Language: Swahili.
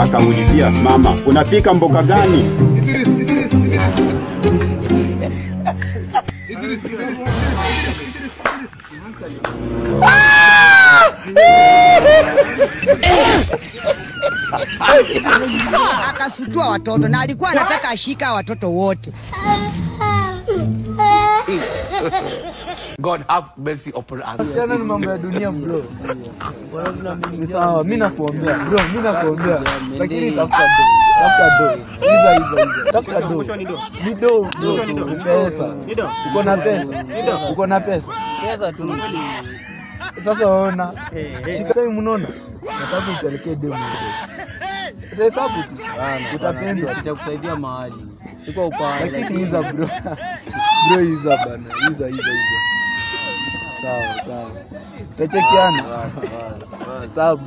akaulizia mama, unapika mboga gani? Akasutua watoto na alikuwa anataka ashika watoto wote. God have mercy upon us. Achana na mambo ya dunia bro. Ni sawa, mimi nakuombea bro, mimi nakuombea. Lakini tafuta do. Hizo. Tafuta do. Ni do. Pesa. Uko na pesa? Uko na pesa? Pesa tu. Sasa ona. Shika time unaona? Nataka upelekee demo. Sasa hesabu tu. Utapendwa. Nitakusaidia mahali. Siko upande. Lakini hizo bro. Bro hizo bana. Hizo. Sawa. Tutachekiana. Sawa.